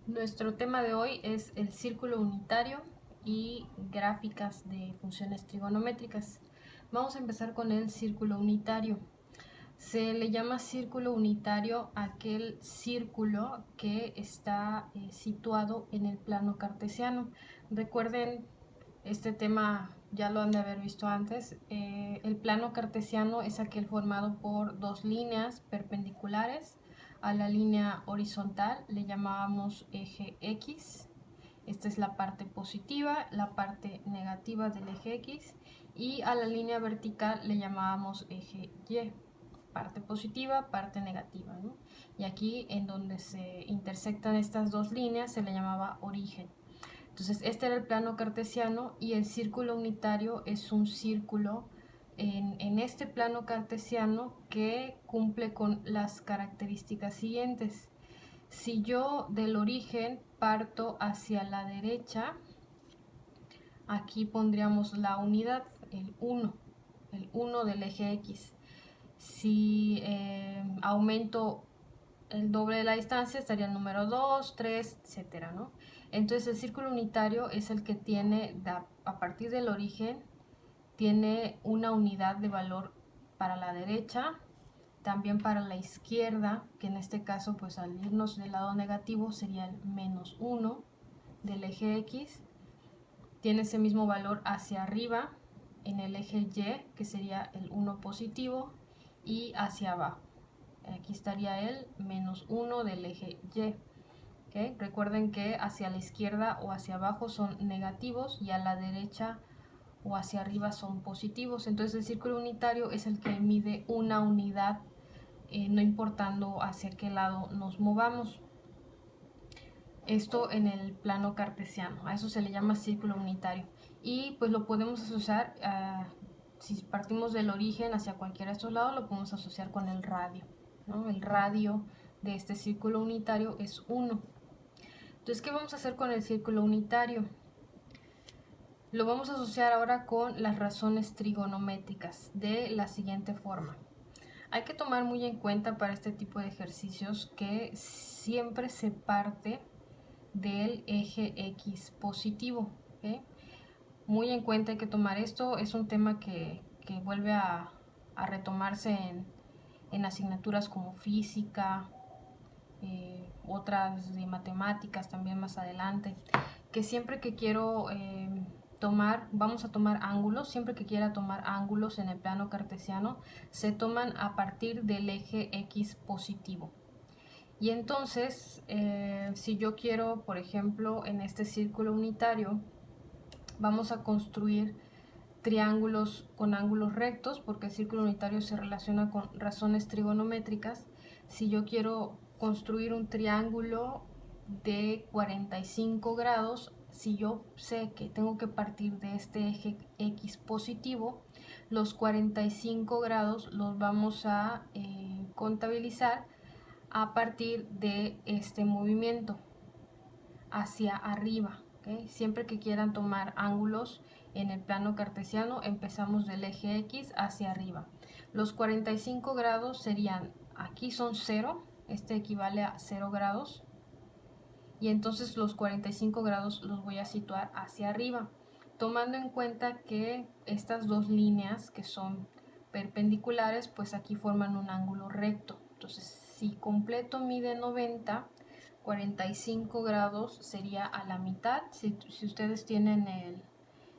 Nuestro tema de hoy es el círculo unitario y gráficas de funciones trigonométricas. Vamos a empezar con el círculo unitario. Se le llama círculo unitario a aquel círculo que está situado en el plano cartesiano. Recuerden, este tema ya lo han de haber visto antes. El plano cartesiano es aquel formado por dos líneas perpendiculares. A la línea horizontal le llamábamos eje X. Esta es la parte positiva, la parte negativa del eje X. Y a la línea vertical le llamábamos eje Y. Parte positiva, parte negativa, ¿no? Y aquí en donde se intersectan estas dos líneas se le llamaba origen. Entonces este era el plano cartesiano y el círculo unitario es un círculo en este plano cartesiano que cumple con las características siguientes. Si yo del origen parto hacia la derecha, aquí pondríamos la unidad, el 1 del eje X. Si aumento el doble de la distancia, estaría el número 2, 3, etcétera, ¿no? Entonces el círculo unitario es el que tiene, a partir del origen, tiene una unidad de valor para la derecha, también para la izquierda, que en este caso, pues al irnos del lado negativo sería el menos 1 del eje X. Tiene ese mismo valor hacia arriba en el eje Y, que sería el 1 positivo, y hacia abajo. Aquí estaría el menos 1 del eje Y. ¿Okay? Recuerden que hacia la izquierda o hacia abajo son negativos y a la derecha o hacia arriba son positivos. Entonces el círculo unitario es el que mide una unidad, no importando hacia qué lado nos movamos. Esto en el plano cartesiano, a eso se le llama círculo unitario. Y pues lo podemos asociar, si partimos del origen hacia cualquiera de estos lados, lo podemos asociar con el radio, ¿no? El radio de este círculo unitario es 1. Entonces, ¿qué vamos a hacer con el círculo unitario? Lo vamos a asociar ahora con las razones trigonométricas de la siguiente forma. Hay que tomar muy en cuenta para este tipo de ejercicios que siempre se parte del eje X positivo. ¿Okay? Muy en cuenta hay que tomar esto. Es un tema que vuelve a retomarse en asignaturas como física, otras de matemáticas también más adelante, que siempre que quiero vamos a tomar ángulos, siempre que quiera tomar ángulos en el plano cartesiano, se toman a partir del eje X positivo. Y entonces, si yo quiero, por ejemplo, en este círculo unitario, vamos a construir triángulos con ángulos rectos, porque el círculo unitario se relaciona con razones trigonométricas. Si yo quiero construir un triángulo de 45 grados, si yo sé que tengo que partir de este eje X positivo, los 45 grados los vamos a contabilizar a partir de este movimiento hacia arriba. ¿Okay? Siempre que quieran tomar ángulos en el plano cartesiano, empezamos del eje X hacia arriba. Los 45 grados serían, aquí son 0, este equivale a 0 grados, y entonces los 45 grados los voy a situar hacia arriba, tomando en cuenta que estas dos líneas que son perpendiculares, pues aquí forman un ángulo recto. Entonces, si completo mide 90, 45 grados sería a la mitad. Si ustedes tienen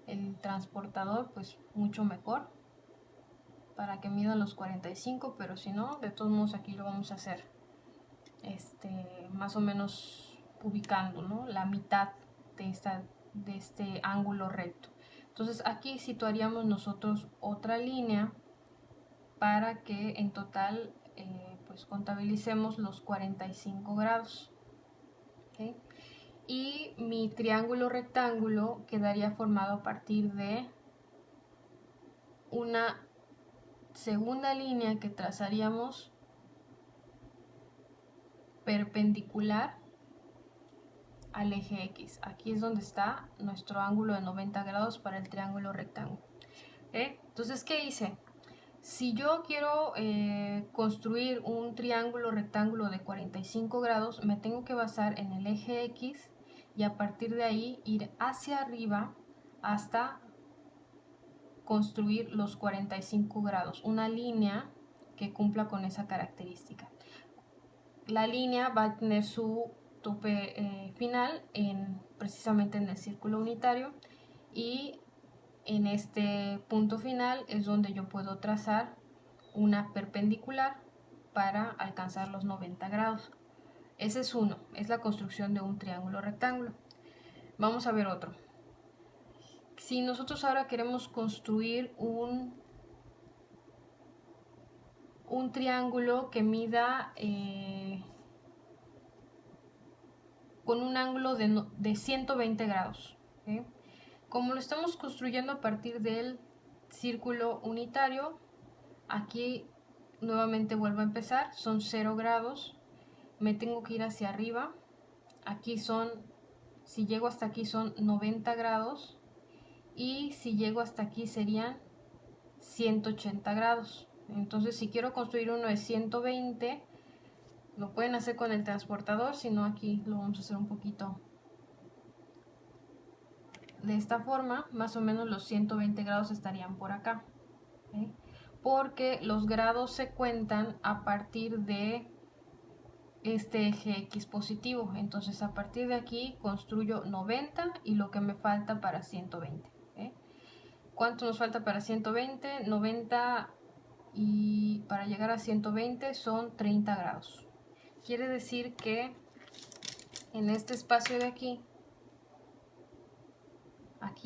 el transportador, pues mucho mejor para que midan los 45, pero si no, de todos modos aquí lo vamos a hacer más o menos ubicando, ¿no?, la mitad de este ángulo recto. Entonces aquí situaríamos nosotros otra línea para que en total pues contabilicemos los 45 grados. ¿Okay? Y mi triángulo rectángulo quedaría formado a partir de una segunda línea que trazaríamos perpendicular al eje X. Aquí es donde está nuestro ángulo de 90 grados para el triángulo rectángulo. Entonces, ¿qué hice? Si yo quiero construir un triángulo rectángulo de 45 grados, me tengo que basar en el eje X y a partir de ahí ir hacia arriba hasta construir los 45 grados, una línea que cumpla con esa característica. La línea va a tener su tope final precisamente en el círculo unitario, y en este punto final es donde yo puedo trazar una perpendicular para alcanzar los 90 grados. Ese es uno, es la construcción de un triángulo rectángulo. Vamos a ver otro. Si nosotros ahora queremos construir un triángulo que mida con un ángulo de 120 grados, ¿sí? Como lo estamos construyendo a partir del círculo unitario, aquí nuevamente vuelvo a empezar, son 0 grados, me tengo que ir hacia arriba, aquí son, si llego hasta aquí son 90 grados, y si llego hasta aquí serían 180 grados. Entonces si quiero construir uno de 120, lo pueden hacer con el transportador, si no aquí lo vamos a hacer un poquito de esta forma. Más o menos los 120 grados estarían por acá, ¿sí? Porque los grados se cuentan a partir de este eje X positivo. Entonces a partir de aquí construyo 90 y lo que me falta para 120, ¿sí? ¿Cuánto nos falta para 120? 90, y para llegar a 120 son 30 grados. Quiere decir que en este espacio de aquí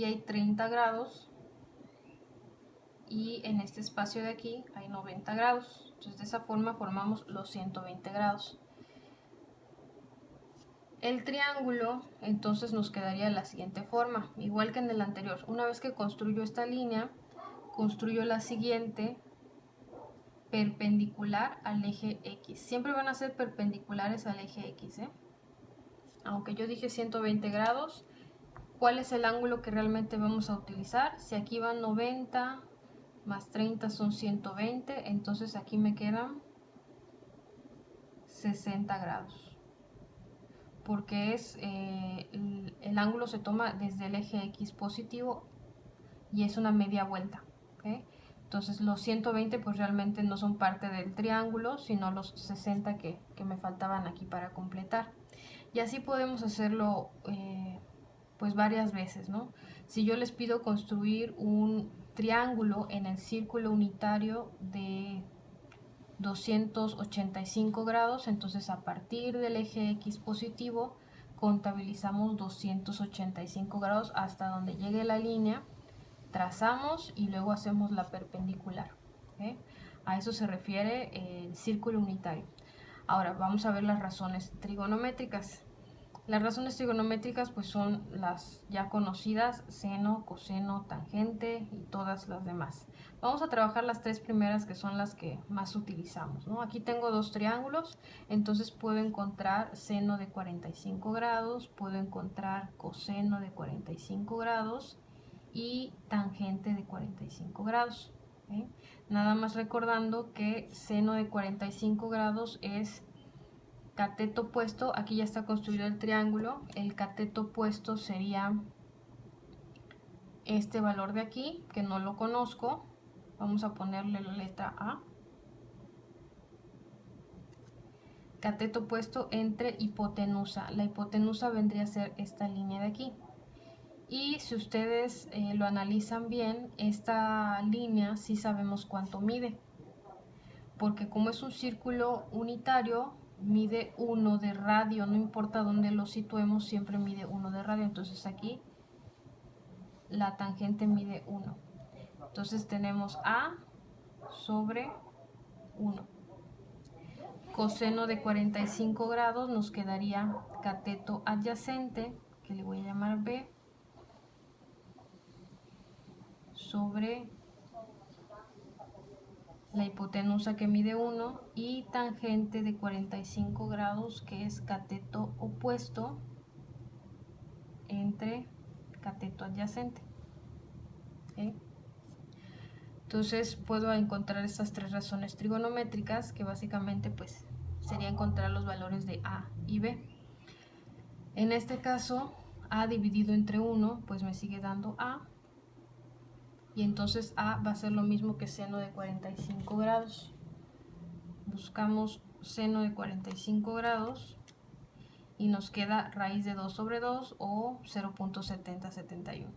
hay 30 grados, y en este espacio de aquí hay 90 grados. Entonces de esa forma formamos los 120 grados. El triángulo entonces nos quedaría de la siguiente forma, igual que en el anterior. Una vez que construyo esta línea, construyo la siguiente perpendicular al eje X. Siempre van a ser perpendiculares al eje X, ¿eh? Aunque yo dije 120 grados, ¿cuál es el ángulo que realmente vamos a utilizar? Si aquí van 90 más 30 son 120, entonces aquí me quedan 60 grados. Porque el ángulo se toma desde el eje X positivo y es una media vuelta, ¿okay? Entonces los 120 pues realmente no son parte del triángulo, sino los 60 que me faltaban aquí para completar. Y así podemos hacerlo pues varias veces, ¿no? Si yo les pido construir un triángulo en el círculo unitario de 285 grados, entonces a partir del eje X positivo contabilizamos 285 grados hasta donde llegue la línea, trazamos y luego hacemos la perpendicular, ¿okay? A eso se refiere el círculo unitario. Ahora vamos a ver las razones trigonométricas. Las razones trigonométricas pues son las ya conocidas: seno, coseno, tangente y todas las demás. Vamos a trabajar las tres primeras, que son las que más utilizamos, ¿no? Aquí tengo dos triángulos, entonces puedo encontrar seno de 45 grados, puedo encontrar coseno de 45 grados y tangente de 45 grados, ¿okay? Nada más recordando que seno de 45 grados es cateto opuesto. Aquí ya está construido el triángulo. El cateto opuesto sería este valor de aquí, que no lo conozco. Vamos a ponerle la letra A. Cateto opuesto entre hipotenusa. La hipotenusa vendría a ser esta línea de aquí. Y si ustedes lo analizan bien, esta línea sí sabemos cuánto mide, porque como es un círculo unitario, mide 1 de radio, no importa dónde lo situemos, siempre mide 1 de radio. Entonces aquí la tangente mide 1. Entonces tenemos A sobre 1. Coseno de 45 grados nos quedaría cateto adyacente, que le voy a llamar B, sobre la hipotenusa, que mide 1, y tangente de 45 grados, que es cateto opuesto entre cateto adyacente, ¿okay? Entonces puedo encontrar estas tres razones trigonométricas, que básicamente pues sería encontrar los valores de A y B. En este caso, A dividido entre 1 pues me sigue dando A, y entonces A va a ser lo mismo que seno de 45 grados. Buscamos seno de 45 grados y nos queda raíz de 2 sobre 2 o 0.7071.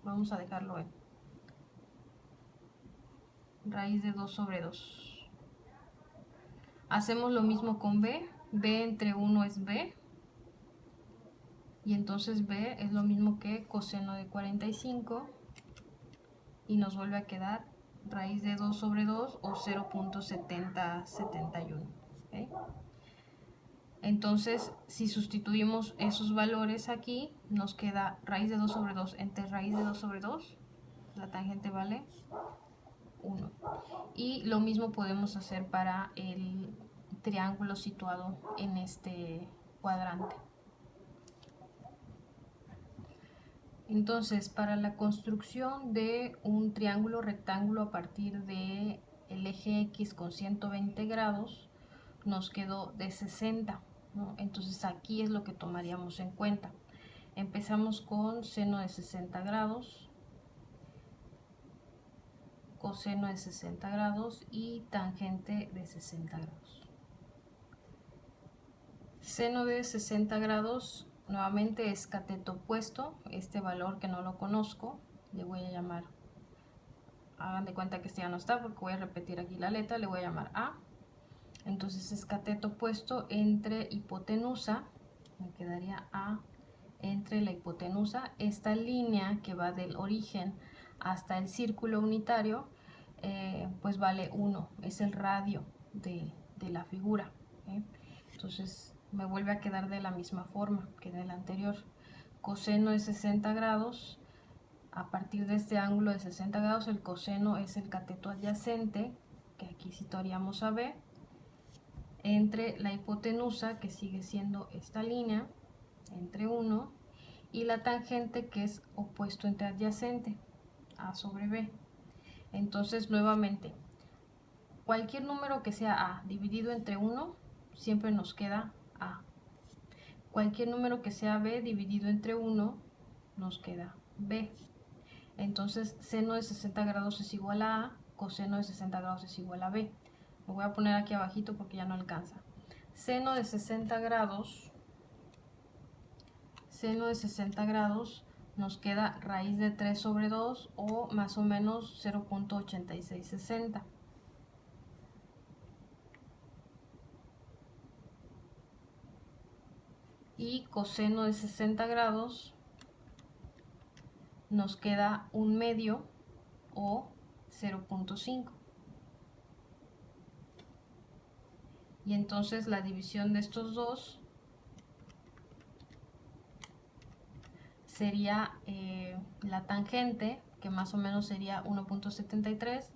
Vamos a dejarlo en raíz de 2 sobre 2. Hacemos lo mismo con B. B entre 1 es B. Y entonces B es lo mismo que coseno de 45. Y nos vuelve a quedar raíz de 2 sobre 2 o 0.7071. ¿Okay? Entonces, si sustituimos esos valores aquí, nos queda raíz de 2 sobre 2 entre raíz de 2 sobre 2. La tangente vale 1. Y lo mismo podemos hacer para el triángulo situado en este cuadrante. Entonces, para la construcción de un triángulo rectángulo a partir del eje X con 120 grados, nos quedó de 60, ¿no? Entonces aquí es lo que tomaríamos en cuenta. Empezamos con seno de 60 grados, coseno de 60 grados y tangente de 60 grados. Seno de 60 grados nuevamente es cateto opuesto. Este valor que no lo conozco le voy a llamar, hagan de cuenta que este ya no está porque voy a repetir aquí la letra, le voy a llamar A. Entonces es cateto opuesto entre hipotenusa, me quedaría A entre la hipotenusa. Esta línea que va del origen hasta el círculo unitario, pues vale 1, es el radio de la figura. Entonces me vuelve a quedar de la misma forma que en el anterior. Coseno de 60 grados, a partir de este ángulo de 60 grados, el coseno es el cateto adyacente, que aquí situaríamos a B, entre la hipotenusa, que sigue siendo esta línea, entre 1, y la tangente, que es opuesto entre adyacente, A sobre B. Entonces, nuevamente, cualquier número que sea A dividido entre 1, siempre nos queda A. Cualquier número que sea B dividido entre 1, nos queda B. Entonces, seno de 60 grados es igual a A, coseno de 60 grados es igual a B. Lo voy a poner aquí abajito porque ya no alcanza. Seno de 60 grados, nos queda raíz de 3 sobre 2 o más o menos 0.8660. Y coseno de 60 grados nos queda 1/2 o 0.5. Y entonces la división de estos dos sería la tangente, que más o menos sería 1.73,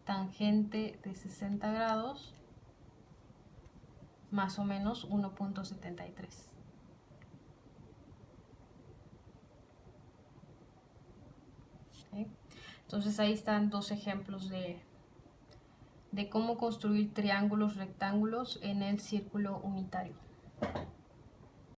tangente de 60 grados, más o menos 1.73. ¿Okay? Entonces ahí están dos ejemplos de cómo construir triángulos rectángulos en el círculo unitario.